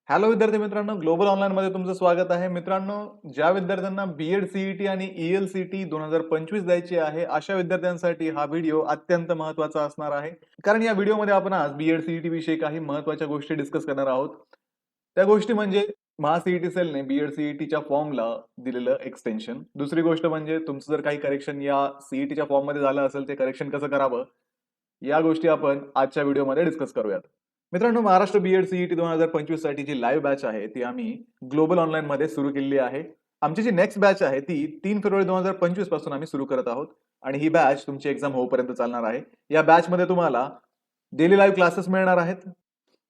Hello विद्यार्थी मित्रांनो, global online मध्ये तुमचं स्वागत आहे. मित्रांनो, ज्या विद्यार्थ्यांना बीएड सीईटी आणि ईएलसीटी 2025 द्यायची आहे, अशा विद्यार्थ्यांसाठी हा व्हिडिओ अत्यंत महत्त्वाचा असणार आहे. कारण या व्हिडिओमध्ये आपण आज बीएड सीईटी विषयी काही महत्त्वाच्या गोष्टी डिस्कस करणार आहोत. त्या गोष्टी म्हणजे महासीईटी सेलने बीएड सीईटीच्या फॉर्मला दिलेलं एक्सटेन्शन. दुसरी गोष्ट म्हणजे तुमचं जर काही करेक्शन या सीईटीच्या फॉर्ममध्ये झालं असेल, ते करेक्शन कसं करावं, या गोष्टी आपण आजच्या व्हिडिओमध्ये डिस्कस करूयात. मित्रांनो, महाराष्ट्र बीएड सीईटी 2025 साठी जी लाईव्ह बॅच आहे ती आम्ही ग्लोबल ऑनलाईन मध्ये सुरू केलेली आहे. आमची जी नेक्स्ट बॅच आहे ती 3 फेब्रुवारी 2025 पासून आम्ही सुरू करत आहोत आणि ही बॅच तुमची एक्झाम होईपर्यंत चालणार आहे. या बॅच मध्ये तुम्हाला डेली लाईव्ह क्लासेस मिळणार आहेत.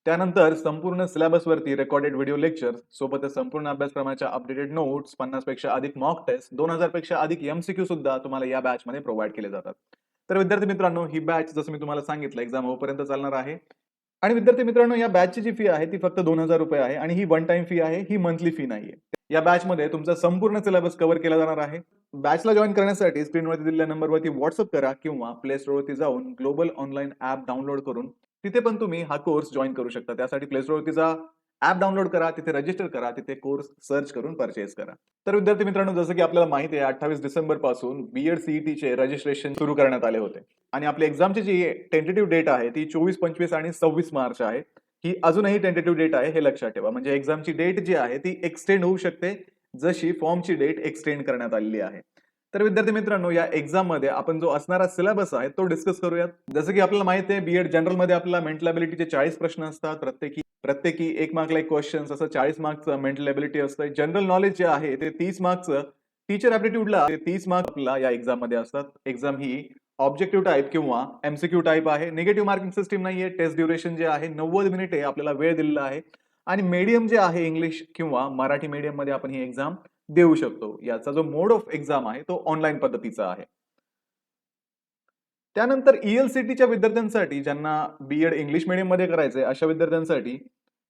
त्यानंतर संपूर्ण सिलेबस वरती रेकॉर्डेड व्हिडिओ लेक्चर सोबतच संपूर्ण अभ्यासक्रमाच्या अपडेटेड नोट्स, 50 पेक्षा अधिक मॉक टेस्ट, 2000 पेक्षा अधिक एमसीक्यू सुद्धा तुम्हाला या बॅच मध्ये प्रोव्हाइड केले जातात. तर विद्यार्थी मित्रांनो, ही बॅच जसं मी तुम्हाला सांगितलं एक्झाम होईपर्यंत चालणार आहे. आणि विद्यार्थी मित्रांनो, या बॅचची जी फी आहे ती फक्त ₹2000 आहे आणि ही वन टाइम फी आहे, ही मंथली फी नाहीये. या बॅचमध्ये तुमचा संपूर्ण सिलेबस कव्हर केला जाणार आहे. बॅचला जॉइन करण्यासाठी स्क्रीनवरती दिलेल्या नंबरवरती व्हॉट्सअप करा किंवा प्ले स्टोअरवरती जाऊन ग्लोबल ऑनलाईन ॲप डाउनलोड करून तिथे पण तुम्ही हा कोर्स जॉइन करू शकता. त्यासाठी प्ले स्टोअरवरती जा, ॲप डाउनलोड करा, तिथे रजिस्टर करा, तिथे कोर्स सर्च करून परचेस करा. तर विद्यार्थी मित्रांनो, जसं की आपल्याला माहिती आहे 28 डिसेंबर पासून बीएड सीईटीचे रजिस्ट्रेशन सुरू करण्यात आले होते आणि आपली एक्झामची जी टेंटेटिव्ह डेट आहे ती 24, 25 आणि 26 मार्च आहे. ही अजूनही टेंटेटिव्ह डेट आहे, हे लक्षात ठेवा. म्हणजे एक्झामची डेट जी आहे ती एक्सटेंड होऊ शकते, जशी फॉर्मची डेट एक्सटेंड करण्यात आलेली आहे. तर विद्यार्थी मित्रांनो, या एक्झाममध्ये आपण जो असणारा सिलेबस आहे तो डिस्कस करूयात. जसं की आपल्याला माहिती आहे बीएड जनरलमध्ये आपल्याला मेंटल एबिलिटीचे 40 प्रश्न असतात. प्रत्येकी प्रत्येकी 1 मार्कला 1 क्वेश्चन, असं 40 मार्कचं मेंटल एबिलिटी असतं. जनरल नॉलेज जे आहे ते 30 मार्कचं. टीचर ॲप्टिट्यूडला ते 30 मार्क आपला या एक्झाममध्ये असतात. एक्झाम ही ऑब्जेक्टिव्ह टाइप किंवा एमसीक्यू टाइप आहे. निगेटिव्ह मार्किंग सिस्टम नाहीये. टेस्ट ड्युरेशन जे आहे 90 मिनिटे आपल्याला वेळ दिलेला आहे आणि मीडियम जे आहे इंग्लिश किंवा मराठी मीडियममध्ये आपण ही एक्झाम देऊ शकतो. याचा जो मोड ऑफ एक्झाम आहे तो ऑनलाईन पद्धतीचा आहे. त्यानंतर ईएलसीटीच्या विद्यार्थ्यांसाठी, ज्यांना बीएड इंग्लिश मीडियममध्ये करायचंय अशा विद्यार्थ्यांसाठी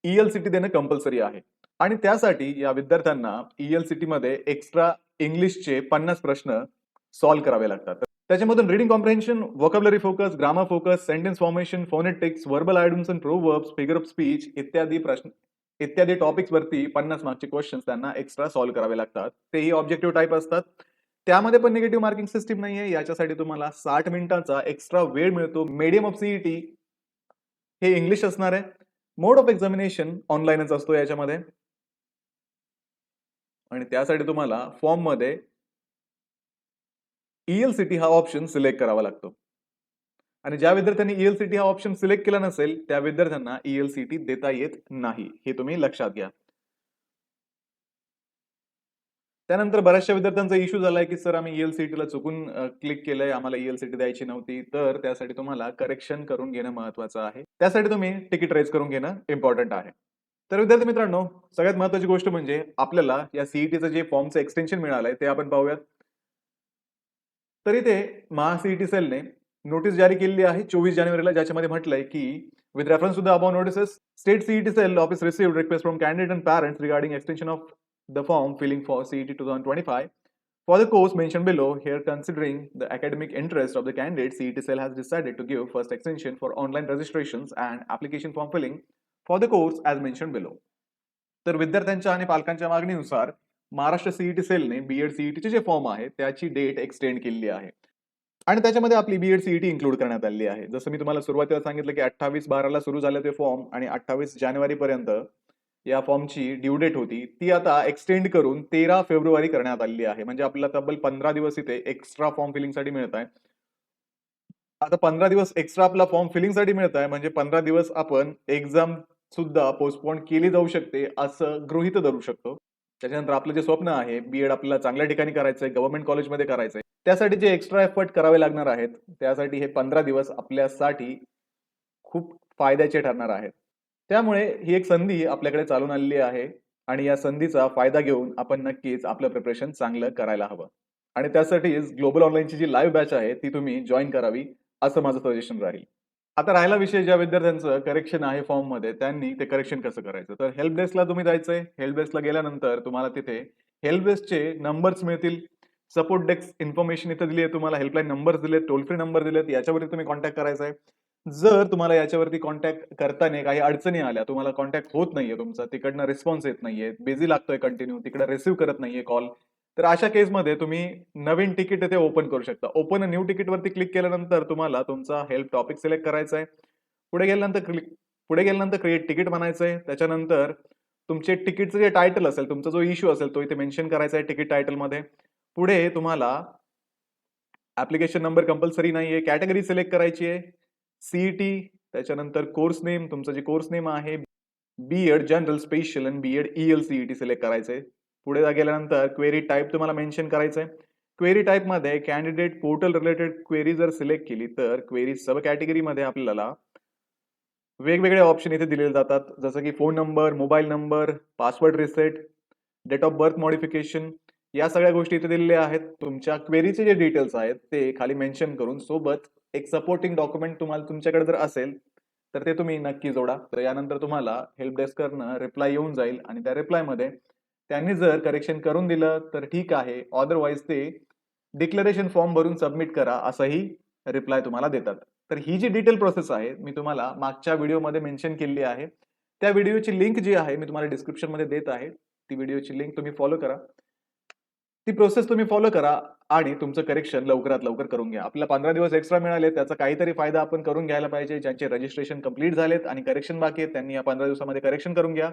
ईएलसीटी देणं कंपल्सरी आहे आणि त्यासाठी या विद्यार्थ्यांना ईएलसीटीमध्ये एक्स्ट्रा इंग्लिशचे 50 प्रश्न सॉल्व्ह करावे लागतात. त्याच्यामधून reading comprehension, vocabulary focus, grammar focus, sentence formation, phonetics, verbal idioms and proverbs, figure of speech इत्यादी टॉपिक्स वरती 50 मार्कचे क्वेश्चन्स त्यांना एक्स्ट्रा सॉल्व्ह करावे लागतात. तेही ऑब्जेक्टिव्ह टाइप असतात. त्यामध्ये पण निगेटिव्ह मार्किंग सिस्टीम नाहीये. याच्यासाठी तुम्हाला 60 मिनिटांचा एक्स्ट्रा वेळ मिळतो. मीडियम ऑफ सीईटी हे इंग्लिश असणार आहे. मोड ऑफ एक्झामिनेशन ऑनलाईनच असतो याच्यामध्ये आणि त्यासाठी तुम्हाला फॉर्ममध्ये ईएलसीटी हा ऑप्शन सिलेक्ट करावा लागतो आणि ज्या विद्यार्थ्यांनी ईएलसीटी हा ऑप्शन सिलेक्ट केला नसेल त्या विद्यार्थ्यांना ईएलसीटी देता येत नाही, हे तुम्ही लक्षात घ्या. त्यानंतर बऱ्याचशा विद्यार्थ्यांचा इश्यू झालाय की सर आम्ही ईएलसीटीला चुकून क्लिक केलंय, आम्हाला ईएलसीटी द्यायची नव्हती. तर त्यासाठी तुम्हाला करेक्शन करून घेणं महत्त्वाचं आहे. त्यासाठी तुम्ही तिकीट रेज करून घेणं इम्पॉर्टंट आहे. तर विद्यार्थी मित्रांनो, सगळ्यात महत्त्वाची गोष्ट म्हणजे आपल्याला या सीईटीचं जे फॉर्मचं एक्सटेन्शन मिळालंय ते आपण पाहूयात. तर इथे महासीईटी सेलने नोटीस जारी केलेली आहे 24 जानेवारीला, ज्याच्यामध्ये म्हटलंय की with reference to the above notices, state CET cell office received request from candidate and parents regarding extension of the form filling for CET 2025 for the course mentioned below. Here, considering the academic interest of the candidate, CET cell has decided to give first extension for online registrations and application form filling for the course as mentioned below. तर विद्यार्थ्यांच्या आणि पालकांच्या मागणीनुसार Maharashtra CET सेलने B.Ed सीईटीचे जे form आहे त्याची date extend केलेली आहे आणि त्याच्यामध्ये आपली बीएड सीईटी इन्क्लूड करण्यात आलेली आहे. जसं मी तुम्हाला सुरुवातीला सांगितलं की 28/12 सुरू झाले ते फॉर्म आणि 28 जानेवारीपर्यंत या फॉर्मची ड्यू डेट होती, ती आता एक्सटेंड करून 13 फेब्रुवारी करण्यात आलेली आहे. म्हणजे आपल्याला तब्बल 15 दिवस इथे एक्स्ट्रा फॉर्म फिलिंगसाठी मिळत आहे. आता 15 दिवस एक्स्ट्रा आपला फॉर्म फिलिंगसाठी मिळत आहे, म्हणजे 15 दिवस आपण एक्झाम सुद्धा पोस्टपोन केली जाऊ शकते असं गृहीत धरू शकतो. त्याच्यानंतर आपलं जे स्वप्न आहे बीएड आपल्याला चांगल्या ठिकाणी करायचंय, गव्हर्नमेंट कॉलेजमध्ये करायचंय, त्यासाठी जे एक्स्ट्रा एफर्ट करावे लागणार आहेत, त्यासाठी हे 15 दिवस आपल्यासाठी खूप फायद्याचे ठरणार आहेत. त्यामुळे ही एक संधी आपल्याकडे चालून आलेली आहे आणि या संधीचा फायदा घेऊन आपण नक्कीच आपलं प्रिपरेशन चांगलं करायला हवं आणि त्यासाठीच ग्लोबल ऑनलाईनची जी लाईव्ह बॅच आहे ती तुम्ही जॉइन करावी असं माझं सजेशन राहील. आता राहिला विषय ज्या विद्यार्थ्यांचं करेक्शन आहे फॉर्ममध्ये, त्यांनी ते करेक्शन कसं करायचं. तर हेल्प डेस्कला तुम्ही जायचंय. हेल्प डेस्कला गेल्यानंतर तुम्हाला तिथे हेल्प डेस्कचे नंबर्स मिळतील. सपोर्ट डेस्क इन्फॉर्मेशन इथे दिली आहे तुम्हाला, हेल्पलाईन नंबर्स दिलेत, टोल फ्री नंबर दिलेत, याच्यावरती तुम्ही कॉन्टॅक्ट करायचा आहे. जर तुम्हाला याच्यावरती कॉन्टॅक्ट करताना काही अडचणी आल्या, तुम्हाला कॉन्टॅक्ट होत नाहीये तुमचा, तिकडनं रिस्पॉन्स येत नाहीये, बिझी लागतोय कंटिन्यू, तिकडे रिसीव्ह करत नाहीये कॉल, तर अशा केसमध्ये तुम्ही नवीन तिकीट इथे ओपन करू शकता. ओपन अ न्यू तिकीटवरती क्लिक केल्यानंतर तुम्हाला तुमचा हेल्प टॉपिक सिलेक्ट करायचा आहे. पुढे गेल्यानंतर क्रिएट तिकीट म्हणायचं आहे. त्याच्यानंतर तुमचे तिकीटचं जे टायटल असेल, तुमचा जो इश्यू असेल तो इथे मेन्शन करायचा आहे तिकीट टायटलमध्ये. पुढे तुम्हाला ॲप्लिकेशन नंबर कंपल्सरी नाहीये. कॅटेगरी सिलेक्ट करायची आहे. सी-ई-टी, त्याच्यानंतर कोर्स नेम, तुमचं जे कोर्स नेम आहे, बी-एड, जनरल, स्पेशल आणि बी-एड ई-एल सी-ई-टी सिलेक्ट करायचंय. पुढे गेल्यानंतर क्वेरी टाइप तुम्हाला मेन्शन करायचंय. क्वेरी टाइपमध्ये कॅन्डिडेट पोर्टल रिलेटेड क्वेरी जर सिलेक्ट केली, तर क्वेरी सब कॅटेगरीमध्ये आपल्याला वेगवेगळे ऑप्शन इथे दिलेले जातात. जसं की phone number, mobile number, password reset, date of birth modification या सगळ्या गोष्टी इथे दिलेल्या आहेत. तुमच्या क्वेरीचे जे डिटेल्स आहेत ते खाली मेन्शन करून सोबत एक सपोर्टिंग डॉक्युमेंट तुम्हाला तुमच्याकडे जर असेल तर ते तुम्ही नक्की जोडा. तर यानंतर तुम्हाला हेल्प डेस्कवरनं रिप्लाय येऊन जाईल आणि त्या रिप्लायमध्ये त्यांनी जर करेक्शन करून दिलं तर ठीक आहे. अदरवाईज ते डिक्लेरेशन फॉर्म भरून सबमिट करा असंही रिप्लाय तुम्हाला देतात. तर ही जी डिटेल प्रोसेस आहे मी तुम्हाला मागच्या व्हिडिओमध्ये मेन्शन केलेली आहे. त्या व्हिडिओची लिंक जी आहे मी तुम्हाला डिस्क्रिप्शनमध्ये देत आहे. ती व्हिडिओची लिंक तुम्ही फॉलो करा. ती प्रोसेस तुम्ही फॉलो करा आणि तुमचं करेक्शन लवकरात लवकर करून घ्या. आपल्याला 15 दिवस एक्स्ट्रा मिळाले त्याचा काहीतरी फायदा आपण करून घ्यायला पाहिजे. ज्यांचे रजिस्ट्रेशन कंप्लीट झालेत आणि करेक्शन बाकी आहेत त्यांनी या 15 दिवसामध्ये करेक्शन करून घ्या.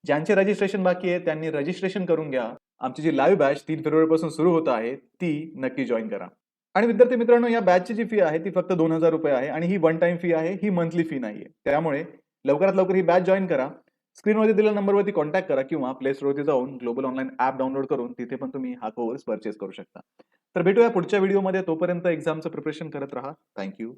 ज्यांचे रजिस्ट्रेशन बाकी आहे त्यांनी रजिस्ट्रेशन करून घ्या. आमची जी लाईव्ह बॅच 3 फेब्रुवारीपासून सुरू होत आहे ती नक्की जॉइन करा. आणि विद्यार्थी मित्रांनो, या बॅचची जी फी आहे ती फक्त ₹2000 आहे आणि ही वन टाईम फी आहे, ही मंथली फी नाहीये. त्यामुळे लवकरात लवकर ही बॅच जॉइन करा. स्क्रीनवरती दिलेल्या नंबरवरती कॉन्टॅक्ट करा किंवा प्ले स्टोअरवरती जाऊन ग्लोबल ऑनलाईन ॲप डाउनलोड करून तिथे पण तुम्ही हा कोर्स परचेस करू शकता. तर भेटूया पुढच्या व्हिडिओमध्ये. तोपर्यंत एक्झामचं प्रिपरेशन करत राहा. Thank you.